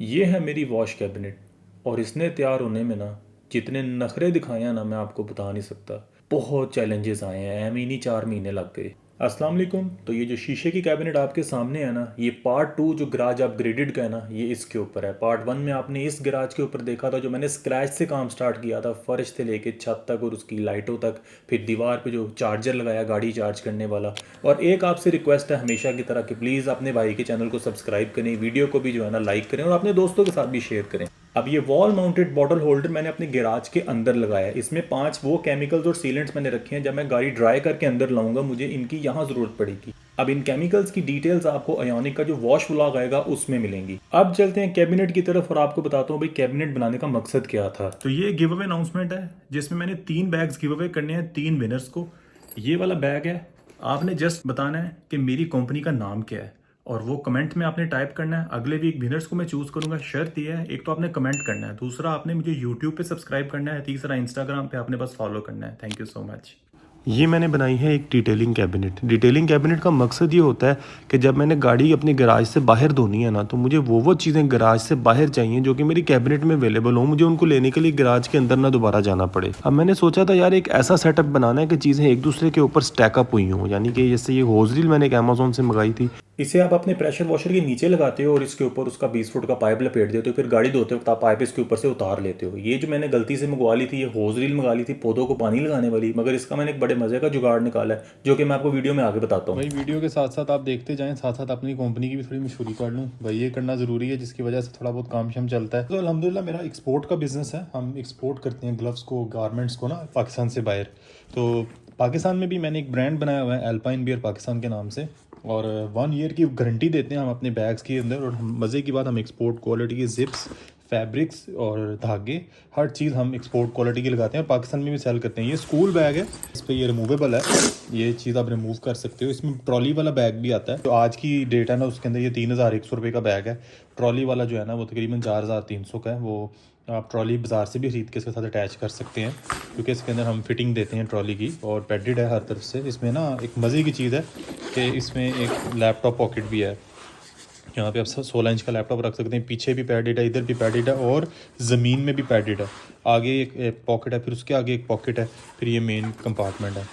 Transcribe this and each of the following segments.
ये है मेरी वॉश कैबिनेट और इसने तैयार होने में ना जितने नखरे दिखाए हैं ना मैं आपको बता नहीं सकता। बहुत चैलेंजेस आए हैं, एम ही नहीं 4 महीने लग गए। अस्सलाम वालेकुम। तो ये जो शीशे की कैबिनेट आपके सामने है ना, ये पार्ट 2 जो गराज अपग्रेडेड का है ना, ये इसके ऊपर है। पार्ट 1 में आपने इस गराज के ऊपर देखा था जो मैंने स्क्रैच से काम स्टार्ट किया था, फर्श से लेके छत तक और उसकी लाइटों तक, फिर दीवार पे जो चार्जर लगाया गाड़ी चार्ज करने वाला। और एक आपसे रिक्वेस्ट है हमेशा की तरह कि प्लीज़ अपने भाई के चैनल को सब्सक्राइब करें, वीडियो को भी जो है ना लाइक करें और अपने दोस्तों के साथ भी शेयर करें। अब ये वॉल माउंटेड बॉटल होल्डर मैंने अपने गैराज के अंदर लगाया है। इसमें 5 वो केमिकल्स और सीलेंट्स मैंने रखे हैं, जब मैं गाड़ी ड्राई करके अंदर लाऊंगा मुझे इनकी यहाँ ज़रूरत पड़ेगी। अब इन केमिकल्स की डिटेल्स आपको अयोनिक का जो वॉश व्लॉग आएगा उसमें मिलेंगी। अब चलते हैं कैबिनेट की तरफ और आपको बताता हूँ भाई कैबिनेट बनाने का मकसद क्या था। तो ये गिव अवे अनाउंसमेंट है जिसमें मैंने 3 बैग्स गिव अवे करने हैं 3 विनर्स को। ये वाला बैग है, आपने जस्ट बताना है कि मेरी कंपनी का नाम क्या है और वो कमेंट में आपने टाइप करना है। अगले वीक विनर्स को मैं चूज करूंगा। शर्त ये है, एक तो आपने कमेंट करना है, दूसरा आपने मुझे यूट्यूब पे सब्सक्राइब करना है, तीसरा इंस्टाग्राम पे आपने बस फॉलो करना है। Thank you so much. ये मैंने बनाई है एक डिटेलिंग कैबिनेट। डिटेलिंग कैबिनेट का मकसद ये होता है कि जब मैंने गाड़ी अपने गराज से बाहर धोनी है ना, तो मुझे वो चीज़ें गराज से बाहर चाहिए जो कि मेरी कैबिनेट में अवेलेबल हो, मुझे उनको लेने के लिए गराज के अंदर ना दोबारा जाना पड़े। अब मैंने सोचा था यार एक ऐसा सेटअप बनाना है कि चीज़ें एक दूसरे के ऊपर स्टैकअप हुई हों, यानी कि जैसे ये होज रील मैंने एक अमेजोन से मंगाई थी। इसे आप अपने प्रेशर वॉशर के नीचे लगाते हो और इसके ऊपर उसका 20 फुट का पाइप लपेट देते हो, फिर गाड़ी धोते वक्त आप पाइप इसके ऊपर से उतार लेते हो। ये जो मैंने गलती से मंगवा ली थी, ये होज रील मंगा ली थी पौधों को पानी लगाने वाली, मगर इसका मैंने एक बड़े मजे का जुगाड़ निकाला है जो कि मैं आपको वीडियो में आगे बताता हूँ। भाई वीडियो के साथ साथ आप देखते जाएं, साथ साथ अपनी कंपनी की भी थोड़ी मशहूरी कर लूँ भाई, ये करना ज़रूरी है जिसकी वजह से थोड़ा बहुत काम शाम चलता है। तो अल्हम्दुलिल्लाह मेरा एक्सपोर्ट का बिज़नेस है, हम एक्सपोर्ट करते हैं ग्लव्स को, गारमेंट्स को ना पाकिस्तान से बाहर। तो पाकिस्तान में भी मैंने एक ब्रांड बनाया हुआ है अल्पाइन बियर पाकिस्तान के नाम से, और 1 ईयर की गारंटी देते हैं हम अपने बैग्स के अंदर। और मज़े की बात, हम एक्सपोर्ट क्वालिटी के जिप्स, फैब्रिक्स और धागे, हर चीज़ हम एक्सपोर्ट क्वालिटी की लगाते हैं और पाकिस्तान में भी सेल करते हैं। ये स्कूल बैग है, इस पर ये रिमूवेबल है, ये चीज़ आप रिमूव कर सकते हो। इसमें ट्रॉली वाला बैग भी आता है, तो आज की डेट है ना उसके अंदर ये 3100 रुपये का बैग है। ट्रॉली वाला जो है ना वो तकरीबन 4300 का है। वो आप ट्रॉली बाज़ार से भी खरीद के इसके साथ अटैच कर सकते हैं, क्योंकि इसके अंदर हम फिटिंग देते हैं ट्रॉली की, और पैडेड है हर तरफ से। इसमें ना एक मज़े की चीज़ है कि इसमें एक लैपटॉप पॉकेट भी है, यहाँ पे आप 16 इंच का लैपटॉप रख सकते हैं। पीछे भी पैडेड है, इधर भी पैडेड है और ज़मीन में भी पैडेड है। आगे एक पॉकेट है, फिर उसके आगे एक पॉकेट है, फिर ये मेन कंपार्टमेंट है।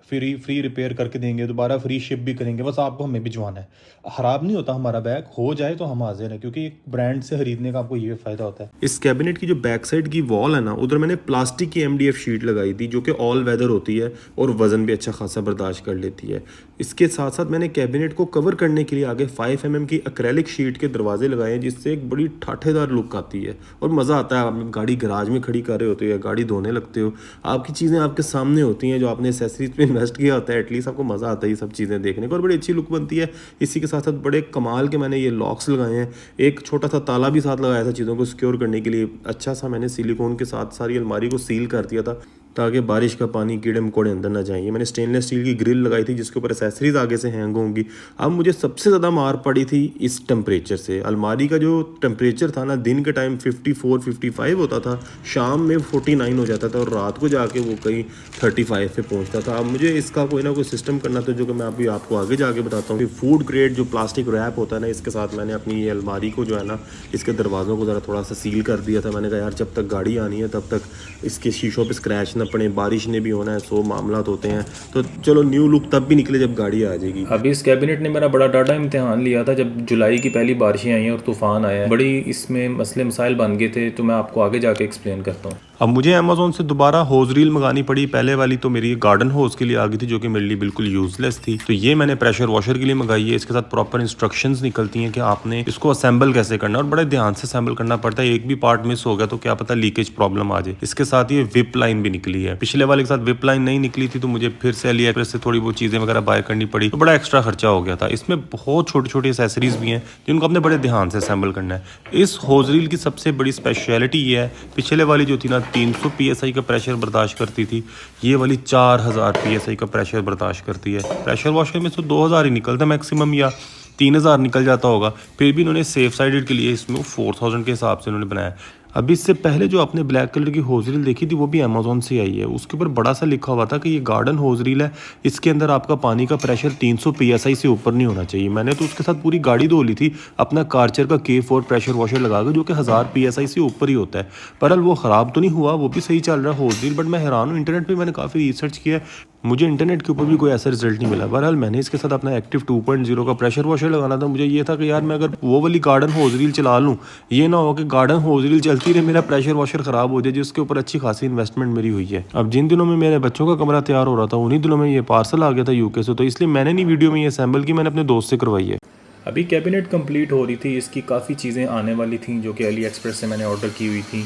फ्री रिपेयर करके देंगे, दोबारा फ्री शिप भी करेंगे, बस आपको हमें भिजवाना है। ख़राब नहीं होता हमारा बैग, हो जाए तो हम हाजिर हैं, क्योंकि एक ब्रांड से ख़रीदने का आपको ये फ़ायदा होता है। इस कैबिनेट की जो बैक साइड की वॉल है ना, उधर मैंने प्लास्टिक की MDF शीट लगाई थी जो कि ऑल वेदर होती है और वज़न भी अच्छा खासा बर्दाश्त कर लेती है। इसके साथ साथ मैंने कैबिनेट को कवर करने के लिए आगे 5 mm की एक्रेलिक शीट के दरवाजे लगाए हैं, जिससे एक बड़ी ठाठेदार लुक आती है और मज़ा आता है। आप गाड़ी गराज में खड़ी कर रहे होते हो या गाड़ी धोने लगते हो, आपकी चीज़ें आपके सामने होती हैं जो आपने एसेसरीज पे इन्वेस्ट किया होता है, एटलीस्ट आपको मज़ा आता है ये सब चीज़ें देखने को और बड़ी अच्छी लुक बनती है। इसी के साथ साथ बड़े कमाल के मैंने ये लॉक्स लगाए हैं, एक छोटा सा ताला भी साथ लगाया था चीज़ों को सिक्योर करने के लिए। अच्छा सा मैंने सिलिकॉन के साथ सारी अलमारी को सील कर दिया था ताकि बारिश का पानी कीड़े मकोड़े अंदर ना जाएंगे। मैंने स्टेनलेस स्टील की ग्रिल लगाई थी जिसके ऊपर एसेसरीज आगे से हैंग होंगी। अब मुझे सबसे ज़्यादा मार पड़ी थी इस टेम्परेचर से। अलमारी का जो टेम्परेचर था ना, दिन के टाइम 54-55 होता था, शाम में 49 हो जाता था और रात को जाके वो कहीं 35 पे पहुंचता था। अब मुझे इसका कोई ना कोई सिस्टम करना था जो कि मैं अभी आपको आगे जाके बताता हूँ। फूड ग्रेड जो प्लास्टिक रैप होता है ना, इसके साथ मैंने अपनी ये अलमारी को जो है ना, इसके दरवाज़ों को ज़रा थोड़ा सा सील कर दिया था। मैंने कहा यार जब तक गाड़ी आनी है तब तक इसके शीशों पर स्क्रैच पड़े, बारिश ने भी होना है, 100 मामलात होते हैं, तो चलो न्यू लुक तब भी निकले जब गाड़ी आ जाएगी। अभी इस कैबिनेट ने मेरा बड़ा डाटा इम्तिहान लिया था जब जुलाई की पहली बारिशें आई हैं और तूफान आया है। बड़ी इसमें मसले मसाइल बन गए थे, तो मैं आपको आगे जाके एक्सप्लेन करता हूँ। अब मुझे अमेजोन से दोबारा होज रील मंगानी पड़ी। पहले वाली तो मेरी गार्डन होज के लिए आ गई थी जो कि मेरे लिए बिल्कुल यूजलेस थी, तो ये मैंने प्रेशर वॉशर के लिए मंगाई है। इसके साथ प्रॉपर इंस्ट्रक्शंस निकलती हैं कि आपने इसको असेंबल कैसे करना है और बड़े ध्यान से असेंबल करना पड़ता है। एक भी पार्ट मिस हो गया तो क्या पता लीकेज प्रॉब्लम आ जाए। इसके साथ ये विप लाइन भी निकली है, पिछले वाले के साथ विप लाइन नहीं निकली थी तो मुझे फिर से AliExpress से थोड़ी बहुत चीज़ें वगैरह बाय करनी पड़ी, तो बड़ा एक्स्ट्रा खर्चा हो गया था। इसमें बहुत छोटी छोटी एसेसरीज भी हैं जिनको आपने बड़े ध्यान से असेंबल करना है। इस होज रील की सबसे बड़ी स्पेशलिटी ये है, पिछले वाली जो थी ना 300 PSI का प्रेशर बर्दाश्त करती थी, ये वाली 4000 PSI का प्रेशर बर्दाश्त करती है। प्रेशर वॉशर में तो 2000 ही निकलता है मैक्सिमम, या 3000 निकल जाता होगा, फिर भी इन्होंने सेफ साइडेड के लिए इसमें 4000 के हिसाब से इन्होंने बनाया। अभी इससे पहले जो आपने ब्लैक कलर की होज रील देखी थी वो भी अमेजोन से आई है। उसके ऊपर बड़ा सा लिखा हुआ था कि ये गार्डन होज रील है, इसके अंदर आपका पानी का प्रेशर 300 PSI से ऊपर नहीं होना चाहिए। मैंने तो उसके साथ पूरी गाड़ी धो ली थी अपना कार्चर का K4 प्रेशर वॉशर लगा कर, जो कि 1000 PSI से ऊपर ही होता है। पर वो ख़राब तो नहीं हुआ, वो भी सही चल रहा है होज रील। बट मैं हैरान हूँ, इंटरनेट पर मैंने काफ़ी रिसर्च किया, मुझे इंटरनेट के ऊपर भी कोई ऐसा रिजल्ट नहीं मिला। बहरहाल मैंने इसके साथ अपना एक्टिव 2.0 का प्रेशर वॉशर लगाना था। मुझे ये था कि यार मैं अगर वो वाली गार्डन होज रील चला लूँ, ये ना हो कि गार्डन होज रील चलती रहे, मेरा प्रेशर वॉशर ख़राब हो जाए, जिसके ऊपर अच्छी खासी इन्वेस्टमेंट मेरी हुई है। अब जिन दिनों में मेरे बच्चों का कमरा तैयार हो रहा था, उन्हीं दिनों में ये पार्सल आ गया था यूके से, तो इसलिए मैंने नहीं वीडियो में ये असेंबल की, मैंने अपने दोस्त से करवाई है। अभी कैबिनेट कंप्लीट हो रही थी, इसकी काफ़ी चीज़ें आने वाली थी जो कि अली एक्सप्रेस से मैंने ऑर्डर की हुई थी।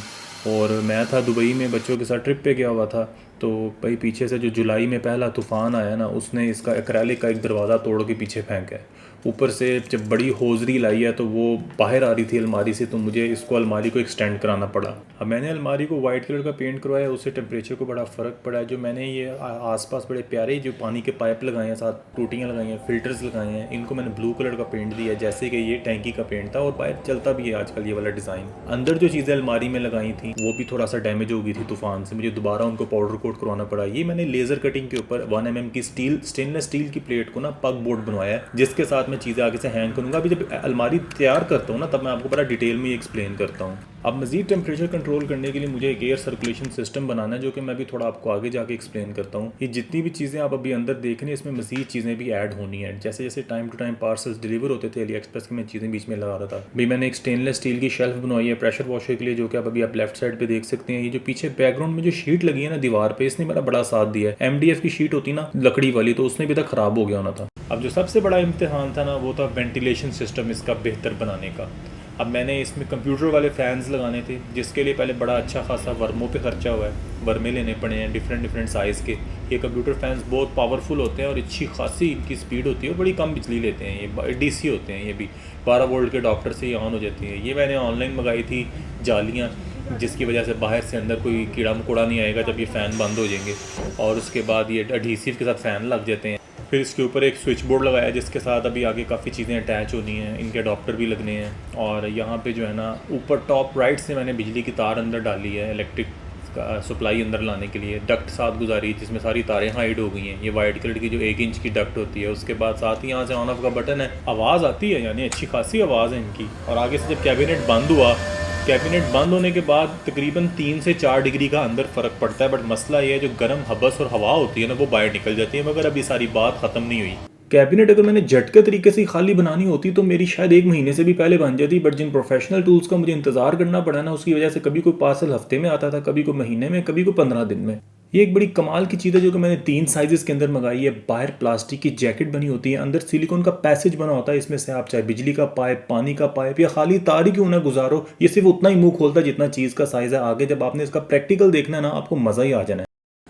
और मैं था दुबई में, बच्चों के साथ ट्रिप पे गया हुआ था, तो भाई पीछे से जो जुलाई में पहला तूफ़ान आया ना, उसने इसका एक्रेलिक का एक दरवाज़ा तोड़ के पीछे फेंका है। ऊपर से जब बड़ी होजरी लाई है तो वो बाहर आ रही थी अलमारी से, तो मुझे इसको अलमारी को एक्सटेंड कराना पड़ा। अब मैंने अलमारी को वाइट कलर का पेंट करवाया, उससे टेम्परेचर को बड़ा फ़र्क पड़ा है। जो मैंने ये आसपास बड़े प्यारे जो पानी के पाइप लगाए हैं, साथ टूटियाँ लगाई हैं, फिल्टर्स लगाए हैं, इनको मैंने ब्लू कलर का पेंट दिया है, जैसे कि ये टैंकी का पेंट था। और बाहर चलता भी है आजकल ये वाला डिज़ाइन। अंदर जो चीज़ें अलमारी में लगाई थी वो भी थोड़ा सा डैमेज हो गई थी तूफ़ान से, मुझे दोबारा उनको पाउडर कोट करवाना पड़ा। ये मैंने लेज़र कटिंग के ऊपर 1 mm की स्टेनलेस स्टील की प्लेट को ना पग बोर्ड बनवाया है, जिसके साथ मैं चीज़ें आगे से हैंग करूँगा। अभी जब अलमारी तैयार करता हूँ ना, तब मैं आपको बड़ा डिटेल में एक्सप्लेन करता हूँ। अब मज़ीद टेम्परेचर कंट्रोल करने के लिए मुझे एक एयर सर्कुलेशन सिस्टम बनाना है, जो कि मैं भी थोड़ा आपको आगे जाके एक्सप्लेन करता हूँ। ये जितनी भी चीज़ें आप अभी अंदर देख रहे हैं, इसमें मज़ीद चीज़ें भी ऐड होनी है। जैसे जैसे time to time parcels deliver होते थे अली एक्सप्रेस के, मैं चीज़ें बीच में लगा रहा था। भी मैंने एक स्टेनलेस स्टील की शेल्फ बनवाई है प्रेशर वॉशर के लिए, जो कि अभी आप लेफ्ट साइड पर देख सकते हैं। ये जो पीछे बैकग्राउंड में जो शीट लगी है ना दीवार पर, इसने मेरा बड़ा साथ दिया है। MDF की शीट होती ना लकड़ी वाली, तो उसने भी तक ख़राब हो गया होना था। अब जो सबसे बड़ा इम्तिहान था ना, वो था वेंटिलेशन सिस्टम इसका बेहतर बनाने का। अब मैंने इसमें कंप्यूटर वाले फ़ैन्स लगाने थे, जिसके लिए पहले बड़ा अच्छा खासा वर्मों पे खर्चा हुआ है। वर्मे लेने पड़े हैं डिफरेंट साइज़ के। ये कंप्यूटर फैंस बहुत पावरफुल होते हैं और अच्छी खासी इनकी स्पीड होती है और बड़ी कम बिजली लेते हैं। ये DC होते हैं, ये भी 12 वोल्ट के अडॉप्टर से ये ऑन हो जाती है। ये मैंने ऑनलाइन मंगाई थी जालियाँ, जिसकी वजह से बाहर से अंदर कोई कीड़ा मकोड़ा नहीं आएगा जब ये फ़ैन बंद हो जाएंगे। और उसके बाद ये एडहेसिव के साथ फ़ैन लग जाते हैं। फिर इसके ऊपर एक स्विच बोर्ड लगाया, जिसके साथ अभी आगे काफ़ी चीज़ें अटैच होनी हैं, इनके अडॉप्टर भी लगने हैं। और यहाँ पे जो है ना ऊपर टॉप राइट से मैंने बिजली की तार अंदर डाली है, इलेक्ट्रिक का सप्लाई अंदर लाने के लिए। डक्ट साथ गुजारी, जिसमें सारी तारें हाइड हो गई हैं। ये वाइट कलर की जो 1 इंच की डक्ट होती है। उसके बाद साथ ही यहाँ से ऑन ऑफ का बटन है। आवाज़ आती है, यानी अच्छी खासी आवाज़ है इनकी। और आगे से जब कैबिनेट बंद हुआ, कैबिनेट बंद होने के बाद तकरीबन 3 से 4 डिग्री का अंदर फ़र्क पड़ता है। बट मसला ये है, जो गर्म हबस और हवा होती है ना, वो बाहर निकल जाती है। मगर अभी सारी बात ख़त्म नहीं हुई। कैबिनेट अगर मैंने झटके तरीके से खाली बनानी होती तो मेरी शायद 1 महीने से भी पहले बन जाती। बट जिन प्रोफेशनल टूल्स का मुझे इंतज़ार करना पड़ा ना, उसकी वजह से कभी कोई पार्सल हफ्ते में आता था, कभी कोई महीने में, कभी कोई 15 दिन में। ये एक बड़ी कमाल की चीज़ है जो कि मैंने 3 साइजेस के अंदर मंगाई है। बाहर प्लास्टिक की जैकेट बनी होती है, अंदर सिलिकॉन का पैसेज बना होता है। इसमें से आप चाहे बिजली का पाइप, पानी का पाइप या खाली तार ही क्यों ना गुजारो, ये सिर्फ उतना ही मुंह खोलता है जितना चीज़ का साइज़ है। आगे जब आपने इसका प्रैक्टिकल देखना है ना, आपको मज़ा ही आ जाना है।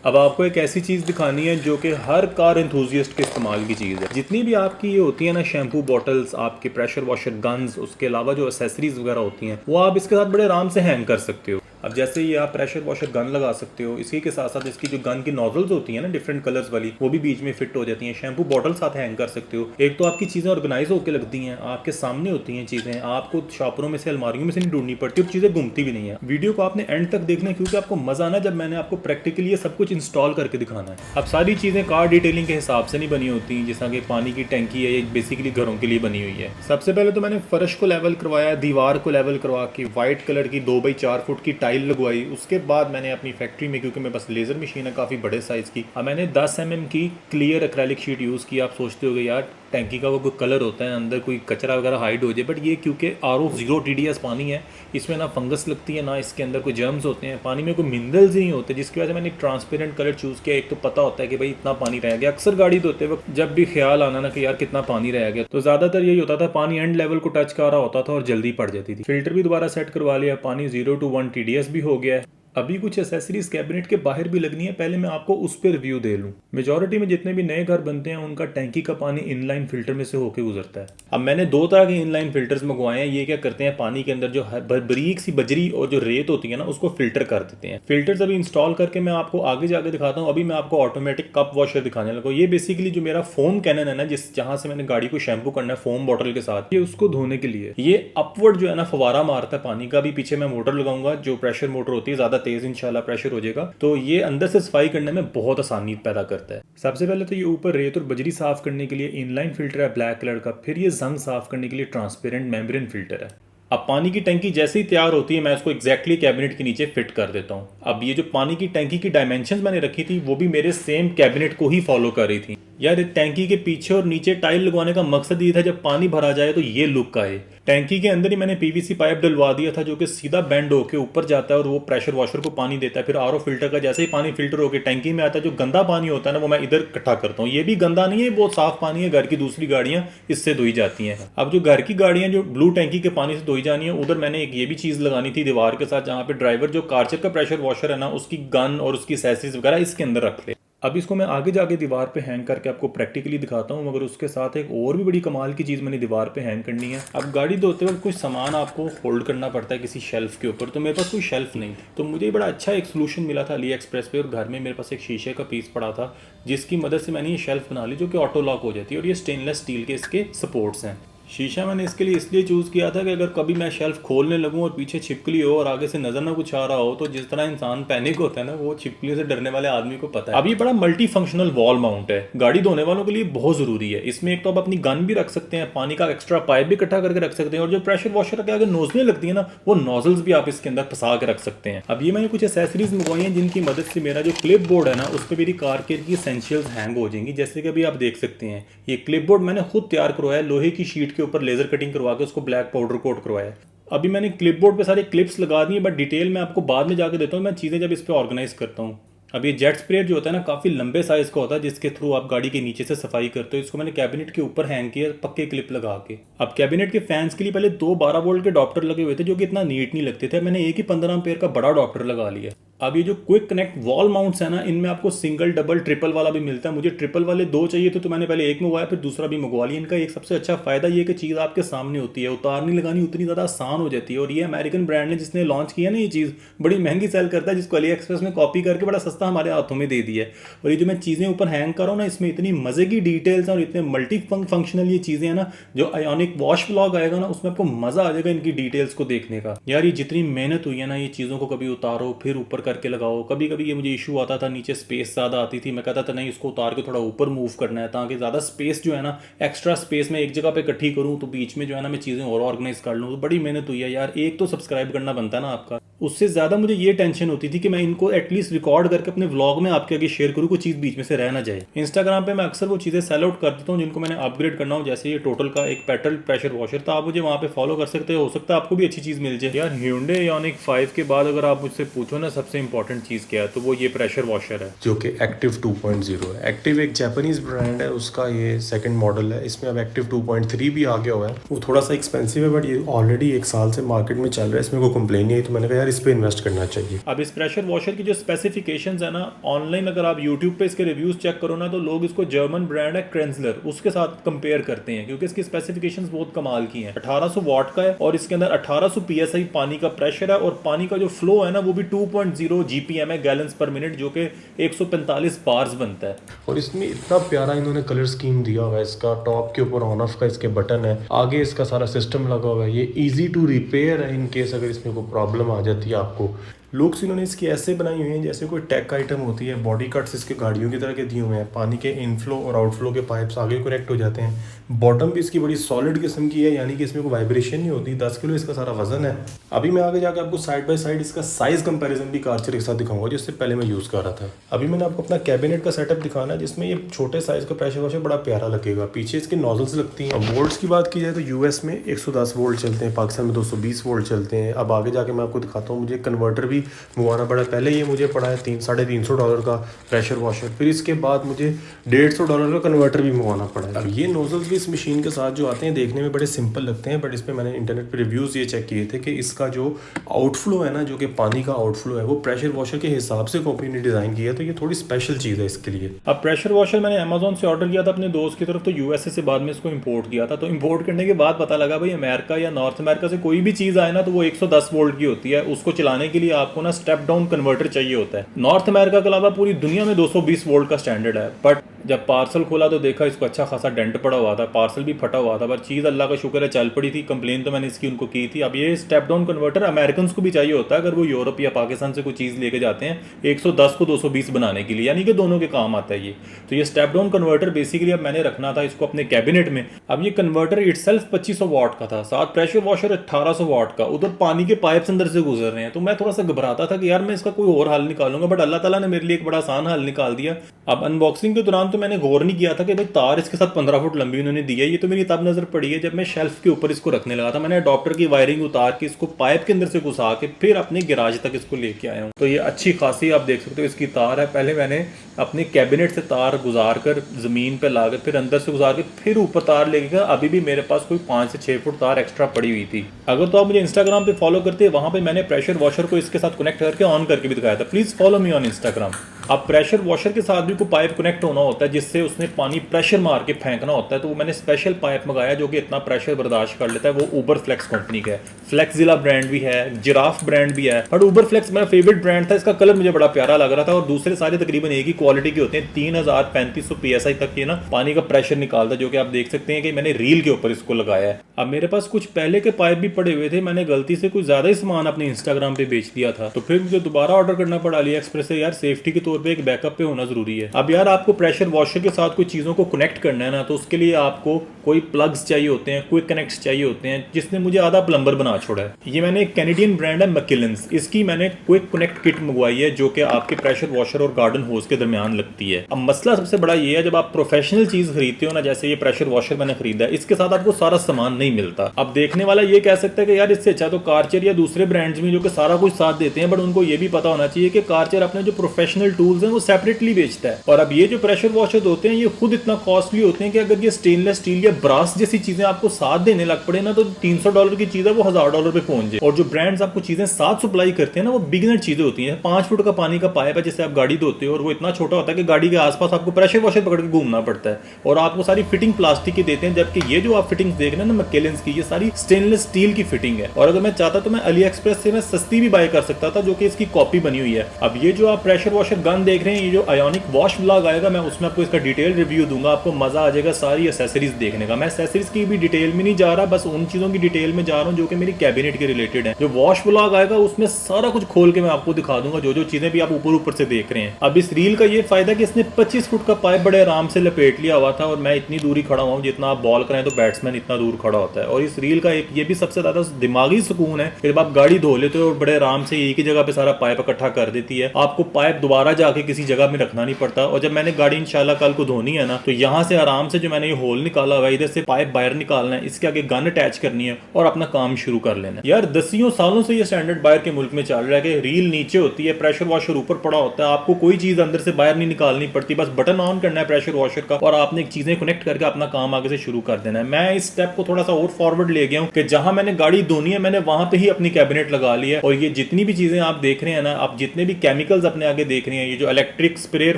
अब आपको एक ऐसी चीज़ दिखानी है जो कि हर कार एंथुजियस्ट के इस्तेमाल की चीज़ है। जितनी भी आपकी ये होती है ना शैम्पू बॉटल्स, आपके प्रेशर वॉशर गन्स, उसके अलावा जो एसेसरीज वगैरह होती हैं, वो आप इसके साथ बड़े आराम से हैंग कर सकते हो। अब जैसे ये आप प्रेशर वॉशर गन लगा सकते हो, इसी के साथ साथ इसकी जो गन की नोजल्स होती हैं ना डिफरेंट कलर्स वाली, वो भी बीच में फिट हो जाती हैं। शैम्पू बॉटल साथ हैंग कर सकते हो। एक तो आपकी चीज़ें ऑर्गेनाइज होकर लगती हैं, आपके सामने होती हैं चीज़ें, आपको शॉपरों में से, अलमारियों में से नहीं ढूंढनी पड़ती और चीज़ें घूमती भी नहीं है। वीडियो को आपने एंड तक देखना है, क्योंकि आपको मजा आना जब मैंने आपको प्रैक्टिकली ये सब कुछ इंस्टॉल करके दिखाना है। अब सारी चीज़ें कार डिटेलिंग के हिसाब से नहीं बनी होती, जैसा कि पानी की टैंकी है, ये बेसिकली घरों के लिए बनी हुई है। सबसे पहले तो मैंने फर्श को लेवल करवाया, दीवार को लेवल करवा के व्हाइट कलर की 2x4 फुट की टाइल लगवाई। उसके बाद मैंने अपनी फैक्ट्री में, क्योंकि मेरे पास लेज़र मशीन है काफ़ी बड़े साइज़ की, अब मैंने 10 mm की क्लियर एक्रेलिक शीट यूज़ की। आप सोचते होगे यार टैंकी का वो कोई कलर होता है, अंदर कोई कचरा वगैरह हाइड हो जाए, बट ये क्योंकि RO 0 TDS पानी है, इसमें ना फंगस लगती है, ना इसके अंदर कोई जर्म्स होते हैं, पानी में कोई मिनरल्स ही नहीं होते, जिसकी वजह से मैंने ट्रांसपेरेंट कलर चूज़ किया। एक तो पता होता है कि भाई इतना पानी रह गया। अक्सर गाड़ी धोते वक्त जब भी ख्याल आना ना कि यार कितना पानी रह गया, तो ज़्यादातर यही होता था, पानी एंड लेवल को टच कर रहा होता था और जल्दी पड़ जाती थी। फिल्टर भी दोबारा सेट करवा लिया, पानी 0 to 1 TDS भी हो गया है। अभी कुछ एसेसरीज कैबिनेट के बाहर भी लगनी है, पहले मैं आपको उस पर रिव्यू दे लूँ। मेजॉरिटी में जितने भी नए घर बनते हैं उनका टैंकी का पानी इनलाइन फिल्टर में से होकर गुजरता है। अब मैंने 2 तरह के इनलाइन फिल्टर्स मंगवाए हैं। ये क्या करते हैं, पानी के अंदर जो बारीक सी बजरी और जो रेत होती है ना उसको फिल्टर कर देते हैं। फिल्टर्स अभी इंस्टॉल करके मैं आपको आगे जाके दिखाता हूँ। अभी मैं आपको ऑटोमेटिक कप वॉशर दिखाने लगा। ये बेसिकली जो मेरा फोम कैनन है ना, जहाँ से मैंने गाड़ी को शैम्पू करना है फोम बॉटल के साथ, ये उसको धोने के लिए ये अपवर्ड जो है ना फवारा मारता है पानी का। भी पीछे मैं मोटर लगाऊंगा जो प्रेशर मोटर होती है, ज्यादा तेज इंशाल्लाह प्रेशर हो जाएगा, तो ये अंदर से सफाई करने में बहुत आसानी पैदा करता है। सबसे पहले तो ये ऊपर रेत और बजरी साफ करने के लिए इनलाइन फिल्टर है ब्लैक कलर का। फिर ये जंग साफ करने के लिए ट्रांसपेरेंट मेम्ब्रेन फिल्टर है। अब पानी की टंकी जैसे ही तैयार होती है मैं इसको एग्जैक्टली कैबिनेट के नीचे फिट कर देता हूँ। अब ये जो पानी की टंकी की डायमेंशंस मैंने रखी थी वो भी मेरे सेम कैबिनेट को ही फॉलो कर रही थी। यार टैंकी के पीछे और नीचे टाइल लगवाने का मकसद ये था जब पानी भरा जाए तो ये लुक आए। टैंकी के अंदर ही मैंने पीवीसी पाइप डलवा दिया था जो कि सीधा बेंड होकर ऊपर जाता है और वो प्रेशर वॉशर को पानी देता है। फिर आरओ फिल्टर का जैसे ही पानी फिल्टर होकर टैंकी में आता है, जो गंदा पानी होता है ना वो मैं इधर इकट्ठा करता हूँ। ये भी गंदा नहीं है, बहुत साफ पानी है। घर की दूसरी गाड़ियां इससे धोई जाती हैं। अब जो घर की गाड़ियां जो ब्लू टैंकी के पानी से धोई जानी है, उधर मैंने एक ये भी चीज लगानी थी दीवार के साथ, जहाँ पे ड्राइवर जो कारचर का प्रेशर वॉशर है ना उसकी गन और उसकी एसेसरीज वगैरह इसके अंदर रख ले। अब इसको मैं आगे जाके दीवार पे हैंग करके आपको प्रैक्टिकली दिखाता हूँ, मगर उसके साथ एक और भी बड़ी कमाल की चीज़ मैंने दीवार पे हैंग करनी है। अब गाड़ी धोते वक्त कुछ सामान आपको होल्ड करना पड़ता है किसी शेल्फ के ऊपर, तो मेरे पास कोई शेल्फ नहीं थी, तो मुझे बड़ा अच्छा एक सोल्यूशन मिला था अली एक्सप्रेस पे। और घर में मेरे पास एक शीशे का पीस पड़ा था जिसकी मदद से मैंने ये शेल्फ बना ली जो कि ऑटो लॉक हो जाती है। और ये स्टेनलेस स्टील के इसके सपोर्ट्स हैं। शीशा मैंने इसके लिए इसलिए चूज़ किया था कि अगर कभी मैं शेल्फ खोलने लगूं और पीछे छिपकली हो और आगे से नजर ना कुछ आ रहा हो, तो जिस तरह इंसान पैनिक होता है ना, वो छिपकली से डरने वाले आदमी को पता है। अब ये बड़ा मल्टी फंक्शनल वॉल माउंट है, गाड़ी धोने वालों के लिए बहुत जरूरी है। इसमें एक तो आप अपनी गन भी रख सकते हैं, पानी का एक्स्ट्रा पाइप भी इकट्ठा करके रख सकते हैं, और जो प्रेशर वॉशर के आगे नोजलें लगती है ना, वो नोजल्स भी आप इसके अंदर फंसा के रख सकते हैं। अब ये मैंने कुछ एसेसरीज मंगवाई हैं जिनकी मदद से मेरा जो क्लिप बोर्ड है ना उस पर मेरी कार केयर की एसेंशियल्स हैंग हो जाएंगी। जैसे कि अभी आप देख सकते हैं ये क्लिप बोर्ड मैंने खुद तैयार करवाया, लोहे की शीट के ऊपर लेजर कटिंग करवा के उसको ब्लैक पाउडर कोट करवाया। अभी मैंने क्लिपबोर्ड पे सारे क्लिप्स लगा दी हैं, बट डिटेल में आपको बाद में जाके देता हूँ मैं चीज़ें जब इस पे ऑर्गेनाइज करता हूँ। अब ये जेट स्प्रेयर जो होता है ना काफ़ी लंबे साइज़ का होता है जिसके थ्रू आप गाड़ी के नीचे से सफाई करते हो। इसको मैंने कैबिनेट के ऊपर हैंग किया पक्के क्लिप लगा के। अब कैबिनेट के फैंस के लिए पहले 2 12 वोल्ट के अडॉप्टर लगे हुए थे जो कि इतना नीट नहीं लगते थे, मैंने एक ही 15 एम्पेयर का बड़ा अडॉप्टर लगा लिया। अब ये जो क्विक कनेक्ट वॉल माउंट्स है ना, इनमें आपको सिंगल डबल ट्रिपल वाला भी मिलता है। मुझे ट्रिपल वाले 2 चाहिए थे तो मैंने पहले एक मंगवाया फिर दूसरा भी मंगवा लिया। इनका एक सबसे अच्छा फायदा ये कि चीज़ आपके सामने होती है, उतारनी लगानी उतनी ज़्यादा आसान हो जाती है। और ये अमेरिकन ब्रांड ने जिसने लॉन्च किया ना ये चीज़ बड़ी महंगी सेल करता है, जिसको अली एक्सप्रेस में कॉपी करके बड़ा सस्ता हमारे हाथों में दे दिया है। और ये जो मैं चीज़ें ऊपर हैंग कर रहा हूँ ना, इसमें इतनी मज़े की डिटेल्स हैं और इतने मल्टी फंक्शनल ये चीज़ें हैं ना, जो आयोनिक वॉश व्लॉग आएगा ना उसमें आपको मज़ा आ जाएगा इनकी डिटेल्स को देखने का। यार ये जितनी मेहनत हुई है ना, ये चीज़ों को कभी उतारो फिर ऊपर करके लगाओ। कभी कभी ये मुझे इशू आता था, नीचे स्पेस ज़्यादा आती थी, मैं कहता था नहीं इसको उतार के थोड़ा ऊपर मूव करना है ताकि ज़्यादा स्पेस जो है ना, एक्स्ट्रा स्पेस में एक जगह पे इकट्ठी करूँ तो बीच में जो है ना मैं चीज़ें और ऑर्गेनाइज कर लूँ। तो बड़ी मेहनत हुई है यार। एक तो सब्सक्राइब करना बनता है ना आपका, उससे ज़्यादा मुझे ये टेंशन होती थी कि मैं इनको एटलीस्ट रिकॉर्ड करके अपने व्लॉग में आपके आगे शेयर करूँ, कोई चीज़ बीच में से रह ना जाए। इंस्टाग्राम पे मैं अक्सर वो चीज़ें सेल आउट कर देता हूँ जिनको मैंने अपग्रेड करना हो, जैसे ये टोटल का एक पेट्रोल प्रेशर वॉशर था, आप मुझे वहाँ पे फॉलो कर सकते हो सकता है आपको भी अच्छी चीज़ मिल जाए। यार Hyundai Ioniq 5 के बाद अगर आप मुझसे पूछो ना सबसे इंपॉर्टेंट चीज़ क्या है, तो वो ये प्रेशर वॉशर है जो कि एक्टिव 2.0 है। एक्टिव एक जापानीज ब्रांड है, उसका ये सेकंड मॉडल है। इसमें अब एक्टिव 2.3 भी आ गया हुआ है। वो थोड़ा सा एक्सपेंसिव है बट ये ऑलरेडी 1 साल से मार्केट में चल रहा है, इसमें कोई कंप्लेन नहीं है, तो मैंने कहा यार इस पे इन्वेस्ट करना चाहिए। अब इस प्रेशर वॉशर की जो स्पेसिफिकेशंस है ना, ऑनलाइन अगर आप यूट्यूब पे इसके रिव्यूज चेक करो ना, तो लोग इसको जर्मन ब्रांड है क्रेंजलर उसके साथ कंपेयर करते हैं क्योंकि इसकी स्पेसिफिकेशंस बहुत कमाल की हैं। 1800 वाट का है और इसके अंदर 1800 psi पानी का प्रेशर है और पानी का जो फ्लो है ना वो भी 2.0 GPM है गैलन्स पर मिनट, जो कि 145 बार्स बनता है। और इसमें इतना प्यारा इन्होंने कलर स्कीम दिया हुआ है। इसका टॉप के ऊपर ऑन ऑफ का इसके बटन है, आगे इसका सारा सिस्टम लगा हुआ है। ये इजी टू रिपेयर है इन केस अगर इसमें कोई प्रॉब्लम आ जाती है आपको। लुक्स इन्होंने इसकी ऐसे बनाई हुई हैं जैसे कोई टेक आइटम होती है। बॉडी कट्स इसके गाड़ियों की तरह के दिए हुए हैं, पानी के इनफ्लो और आउटफ्लो के पाइप्स आगे कनेक्ट हो जाते हैं। बॉटम भी इसकी बड़ी सॉलिड किस्म की है, यानी कि इसमें कोई वाइब्रेशन नहीं होती। 10 किलो इसका सारा वजन है। अभी मैं आगे जाकर आपको साइड बाय साइड इसका साइज कंपैरिजन भी कारचर के साथ दिखाऊंगा जिससे पहले मैं यूज़ कर रहा था। अभी मैंने आपको अपना कैबिनेट का सेटअप दिखाना है जिसमें ये छोटे साइज का प्रेशर वॉशर बड़ा प्यारा लगेगा। पीछे इसके नोजल्स लगती हैं। वोल्ट्स की बात की जाए तो यूएस में 110 वोल्ट चलते हैं, पाकिस्तान में 220 वोल्ट चलते हैं। अब आगे जाके मैं आपको दिखाता हूँ, मुझे कन्वर्टर भी भी मंगवाना पड़ा। पहले ये मुझे पड़ा है $300-350 का प्रेशर वॉशर, फिर इसके बाद मुझे $150 का कन्वर्टर भी मंगवाना पड़ा है। अब ये नोजल्स भी इस मशीन के साथ जो आते हैं देखने में बड़े सिंपल लगते हैं, बट इस पर मैंने इंटरनेट पर रिव्यूज़ ये चेक किए थे कि इसका जो आउटफ्लो है ना, जो कि पानी का आउटफ्लो है, वो प्रेशर वॉशर के हिसाब से कंपनी ने डिज़ाइन किया है, तो ये थोड़ी स्पेशल चीज़ है इसके लिए। अब प्रेशर वॉशर मैंने अमेजोन से ऑर्डर किया था अपने दोस्त की तरफ, तो यूएसए से बाद में इसको इंपोर्ट किया था। तो इंपोर्ट करने के बाद पता लगा भाई अमेरिका या नॉर्थ अमेरिका से कोई भी चीज़ आए ना तो वो 110 वोल्ट की होती है। उसको चलाने के लिए आपको ना स्टेप डाउन कन्वर्टर चाहिए होता है। नॉर्थ अमेरिका के अलावा पूरी दुनिया में 220 वोल्ट का स्टैंडर्ड है। बट जब पार्सल खोला तो देखा इसको अच्छा खासा डेंट पड़ा हुआ था, पार्सल भी फटा हुआ था, पर चीज़ अल्लाह का शुक्र है चल पड़ी थी। कंप्लेन तो मैंने इसकी उनको की थी। अब ये स्टेप डाउन कन्वर्टर अमेरिकन को भी चाहिए होता है अगर वो यूरोप या पाकिस्तान से कोई चीज़ लेके जाते हैं 110 को 220 बनाने के लिए, यानी कि दोनों के काम आता है ये। तो ये स्टेप डाउन कन्वर्टर बेसिकली अब मैंने रखना था इसको अपने कैबिनेट में। अब ये कन्वर्टर इटसेल्फ 2500 वाट का था, साथ प्रेशर वॉशर 1800 वाट का, उधर पानी के पाइप्स अंदर से गुजर रहे हैं। तो मैं थोड़ा सा घबराता था कि यार मैं इसका कोई और हल निकालूंगा, बट अल्लाह ताला ने मेरे लिए एक बड़ा आसान हल निकाल दिया। अब अनबॉक्सिंग के दौरान तो मैंने गौर नहीं किया था कि भाई तार इसके साथ 15 फुट लंबी उन्होंने दी है। ये तो मेरी तब नजर पड़ी है जब मैं शेल्फ के ऊपर इसको रखने लगा था। मैंने अडॉप्टर की वायरिंग उतार के इसको पाइप के अंदर से घुसा के फिर अपने गैराज तक इसको लेके आया हूँ। तो ये अच्छी खासी आप देख सकते हो इसकी तार है। पहले मैंने अपने कैबिनेट से तार गुजार कर जमीन पे ला के फिर अंदर से गुजार के फिर ऊपर तार लेके गया। अभी भी मेरे पास कोई 5 से 6 फुट तार एक्स्ट्रा पड़ी हुई थी। अगर तो आप मुझे इंस्टाग्राम पे फॉलो करते हैं, वहां पे मैंने प्रेशर वॉशर को इसके साथ कनेक्ट करके ऑन करके भी दिखाया था। Please follow me on Instagram. अब प्रेशर वॉशर के साथ भी कोई पाइप कनेक्ट होना होता है जिससे उसने पानी प्रेशर मार के फेंकना होता है। तो वो मैंने स्पेशल पाइप मंगाया जो कि इतना प्रेशर बर्दाश्त कर लेता है। वो उबर फ्लेक्स कंपनी का है। फ्लेक्सिला ब्रांड भी है, जिराफ ब्रांड भी है, बट उबर फ्लेक्स मेरा फेवरेट ब्रांड था। इसका कलर मुझे बड़ा प्यारा लग रहा था और दूसरे सारे तकरीबन एक ही क्वालिटी के होते हैं। 3500 PSI तक ये ना पानी का प्रेशर निकालता है, जो कि आप देख सकते हैं कि मैंने रील के ऊपर इसको लगाया है। अब मेरे पास कुछ पहले के पाइप भी पड़े हुए थे, मैंने गलती से कुछ ज्यादा ही सामान अपने इंस्टाग्राम पे बेच दिया था, तो फिर मुझे दोबारा ऑर्डर करना पड़ा अली एक्सप्रेस से। यार सेफ्टी के तौर पे एक बैकअप पे होना जरूरी है। अब यार आपको प्रेशर वॉशर के साथ कुछ चीजों को कनेक्ट करना है ना, तो उसके लिए आपको कोई प्लग्स चाहिए होते हैं, क्विक कनेक्ट्स चाहिए होते हैं, जिसने मुझे आधा प्लम्बर बना छोड़ा है। ये मैंने एक कैनेडियन ब्रांड है मैकिलेंस, इसकी मैंने क्विक कनेक्ट किट मंगवाई है जो कि आपके प्रेशर वॉशर और गार्डन होज के दरमियान लगती है। अब मसला सबसे बड़ा ये है, जब आप प्रोफेशनल चीज खरीदते हो ना, जैसे ये प्रेशर वॉशर मैंने खरीदा है, इसके साथ आपको सारा सामान नहीं मिलता। अब देखने वाला ये कह सकता है कि यार इससे अच्छा तो कार्चर या दूसरे ब्रांड्स में जो कि सारा कुछ साथ देते हैं, बट उनको ये भी पता होना चाहिए कि कार्चर अपने जो प्रोफेशनल टूल्स हैं वो सेपरेटली बेचता है। और अब ये जो प्रेशर वॉशर होते हैं ये खुद इतना कॉस्टली होते हैं कि अगर ये स्टेनलेस स्टील या ब्रास जैसी चीजें आपको साथ देने लग पड़े ना, तो $300 की चीज है वो $1000 पे पहुंच जाए। और जो ब्रांड्स आपको चीजें साथ सप्लाई करते हैं ना, वो बिगिनर चीजें होती हैं। 5 फुट का पानी का पाइप है जिससे आप गाड़ी धोते हो, और वो इतना छोटा होता है कि गाड़ी के आसपास आपको प्रेशर वॉशर पकड़ के घूमना पड़ता है, और आपको सारी फिटिंग प्लास्टिक की देते हैं। जबकि ये जो आप फिटिंग्स देख रहे हैं ना मैकिलेंस की, ये सारी स्टेनलेस स्टील की फिटिंग है। और अगर मैं चाहता तो मैं अली एक्सप्रेस से मैं सस्ती भी बाय कर सकता था, जो कि इसकी कॉपी बनी हुई है। अब ये जो आप प्रेशर वॉशर गन देख रहे हैं, ये जो आयोनिक वॉश व्लॉग आएगा, मैं उसमें आपको इसका डिटेल रिव्यू दूंगा। आपको मजा आ जाएगा सारी एसेसरीज देखने का। मैं एसेसरीज की भी डिटेल में नहीं जा रहा, बस उन चीजों की डिटेल में जा रहा हूँ जो कि मेरी कैबिनेट के रिलेटेड है। जो वॉश व्लॉग आएगा उसमें सारा कुछ खोल के मैं आपको दिखा दूंगा, जो जो चीजें भी आप ऊपर ऊपर से देख रहे हैं। अब इस रील का ये फायदा कि इसने 25 फुट का पाइप बड़े आराम से लपेट लिया हुआ था, और मैं इतनी दूरी खड़ा हुआ हूँ जितना आप बॉल करें तो बैट्समैन इतना दूर खड़ा होता है। और इस रील का एक ये भी सबसे ज्यादा दिमागी सुकून है कि जब आप गाड़ी धो लेते हो और बड़े आराम से एक ही जगह पे सारा पाइप इकट्ठा कर देती है, आपको पाइप दोबारा जाके किसी जगह में रखना नहीं पड़ता। और जब मैंने गाड़ी इंशाल्लाह कल को धोनी है ना, तो यहाँ से आराम से जो मैंने ये होल निकाला हुआ है, इधर से पाइप बाहर निकालना है, इसके आगे गन अटैच करनी है और अपना काम शुरू कर लेना है। यार 10 सालों से ये स्टैंडर्ड बाहर के मुल्क में चल रहा है कि रील नीचे होती है, प्रेशर वॉशर ऊपर पड़ा होता है, आपको कोई चीज अंदर से बाहर नहीं निकालनी पड़ती, बस बटन ऑन करना है प्रेशर वॉशर का और आपने एक चीजें कनेक्ट करके अपना काम आगे से शुरू कर देना है। मैं इस स्टेप को थोड़ा सा और फॉरवर्ड ले गया हूँ कि जहां मैंने गाड़ी धोनी है मैंने वहां पे ही अपनी कैबिनेट लगा ली है। और ये जितनी भी चीजें आप देख रहे हैं ना, आप जितने भी केमिकल्स अपने आगे देख रहे हैं, ये जो इलेक्ट्रिक स्प्रेयर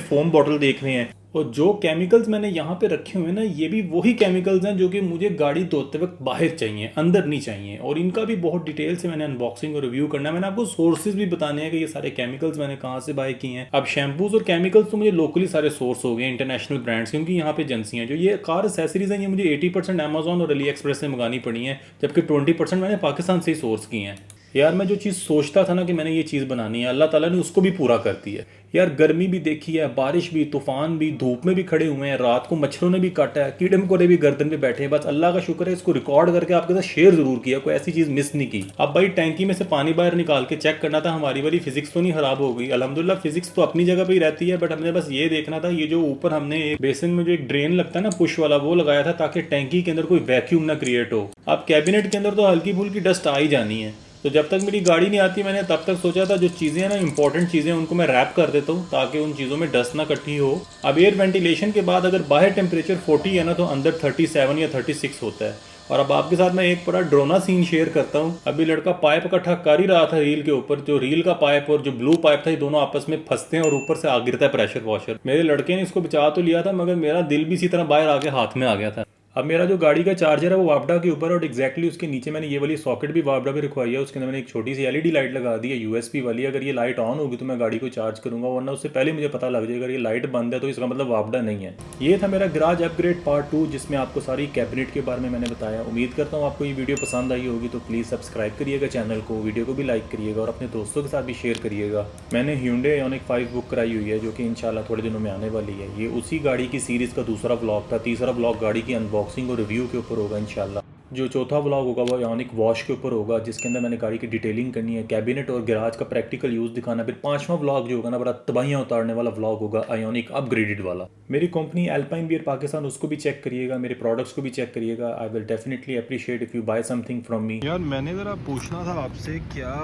फोम बॉटल देख रहे हैं, और जो केमिकल्स मैंने यहाँ पे रखे हुए ना, ये भी वही केमिकल्स हैं जो कि मुझे गाड़ी धोते वक्त बाहर चाहिए, अंदर नहीं चाहिए। और इनका भी बहुत डिटेल से मैंने अनबॉक्सिंग और रिव्यू करना है। मैंने आपको सोर्सेज भी बताने हैं कि ये सारे केमिकल्स मैंने कहाँ से बाय किए हैं। अब शैम्पूज और केमिकल्स तो मुझे लोकली सारे सोर्स हो गए इंटरनेशनल ब्रांड्स, क्योंकि यहाँ पे एजेंसी हैं। जो ये कार एसेसरीज हैं, ये मुझे 80% अमेजोन और अली एक्सप्रेस से मंगानी पड़ी हैं, जबकि 20% मैंने पाकिस्तान से ही सोर्स की हैं। यार मैं जो चीज़ सोचता था ना कि मैंने ये चीज़ बनानी है, अल्लाह ताला ने उसको भी पूरा कर दी है। यार गर्मी भी देखी है, बारिश भी, तूफान भी, धूप में भी खड़े हुए हैं, रात को मच्छरों ने भी काटा है, कीड़े मकोड़े भी गर्दन पे बैठे हैं। बस अल्लाह का शुक्र है इसको रिकॉर्ड करके आपके साथ शेयर जरूर किया, कोई ऐसी चीज़ मिस नहीं की। अब भाई टैंकी में से पानी बाहर निकाल के चेक करना था हमारी वाली फिजिक्स तो नहीं खराब हो गई। अल्हम्दुलिल्लाह फिजिक्स तो अपनी जगह पे ही रहती है, बट हमने बस ये देखना था, ये जो ऊपर हमने एक बेसिन में जो एक ड्रेन लगता है ना पुश वाला, वो लगाया था ताकि टैंकी के अंदर कोई वैक्यूम ना क्रिएट हो। अब कैबिनेट के अंदर तो हल्की फुल्की डस्ट आ ही जानी है, तो जब तक मेरी गाड़ी नहीं आती मैंने तब तक सोचा था जो चीज़ें हैं ना इंपॉर्टेंट चीज़ें उनको मैं रैप कर देता हूँ ताकि उन चीज़ों में डस्ट ना इकट्ठी हो। अब एयर वेंटिलेशन के बाद अगर बाहर टेम्परेचर 40 है ना तो अंदर 37 या 36 होता है। और अब आपके साथ मैं एक बड़ा ड्रोना सीन शेयर करता हूँ। अभी लड़का पाइप इकट्ठा कर ही रहा था रील के ऊपर, जो रील का पाइप और जो ब्लू पाइप था ये दोनों आपस में फंसते हैं और ऊपर से आ गिरता है प्रेशर वॉशर। मेरे लड़के ने इसको बचा तो लिया था मगर मेरा दिल भी इसी तरह बाहर आके हाथ में आ गया था। अब मेरा जो गाड़ी का चार्जर है वो वापडा के ऊपर और एग्जैक्टली उसके नीचे मैंने ये वाली सॉकेट भी वापडा पे रखवाई है। उसके अंदर मैंने एक छोटी सी एलईडी लाइट लगा दी है यूएसबी वाली। अगर ये लाइट ऑन होगी तो मैं गाड़ी को चार्ज करूंगा, वरना उससे पहले मुझे पता लग जाएगा अगर ये लाइट बंद है तो इसका मतलब वापडा नहीं है। ये था मेरा गराज अपग्रेड पार्ट 2 जिसमें आपको सारी कैबिनेट के बारे में मैंने बताया। उम्मीद करता हूँ आपको ये वीडियो पसंद आई होगी, तो प्लीज़ सब्सक्राइब करिएगा चैनल को, वीडियो को भी लाइक करिएगा और अपने दोस्तों के साथ भी शेयर करिएगा। मैंने Hyundai Ioniq 5 बुक कराई हुई है जो कि इंशाल्लाह थोड़े दिनों में आने वाली है। ये उसी गाड़ी की सीरीज़ का दूसरा व्लॉग था। तीसरा व्लॉग गाड़ी की अनबॉक्सिंग और रिव्यू के ऊपर होगा इंशाल्लाह। जो चौथा व्लॉग होगा वो Ioniq वॉश के ऊपर होगा जिसके अंदर मैंने गाड़ी की डिटेलिंग करनी है, कैबिनेट और गैराज का प्रैक्टिकल यूज़ दिखाना। फिर पांचवा व्लॉग जो होगा ना बड़ा तबाहियाँ उतारने वाला व्लॉग होगा Ioniq अपग्रेडेड वाला। मेरी कंपनी एल्पाइन बियर पाकिस्तान, उसको भी चेक करिएगा, मेरे प्रोडक्ट्स को भी चेक करिएगा। I will definitely appreciate if you buy something from me. यार मैंने ज़रा पूछना था आपसे, क्या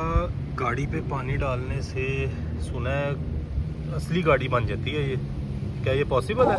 गाड़ी पे पानी डालने से सुना है असली गाड़ी बन जाती है? ये क्या ये पॉसिबल है?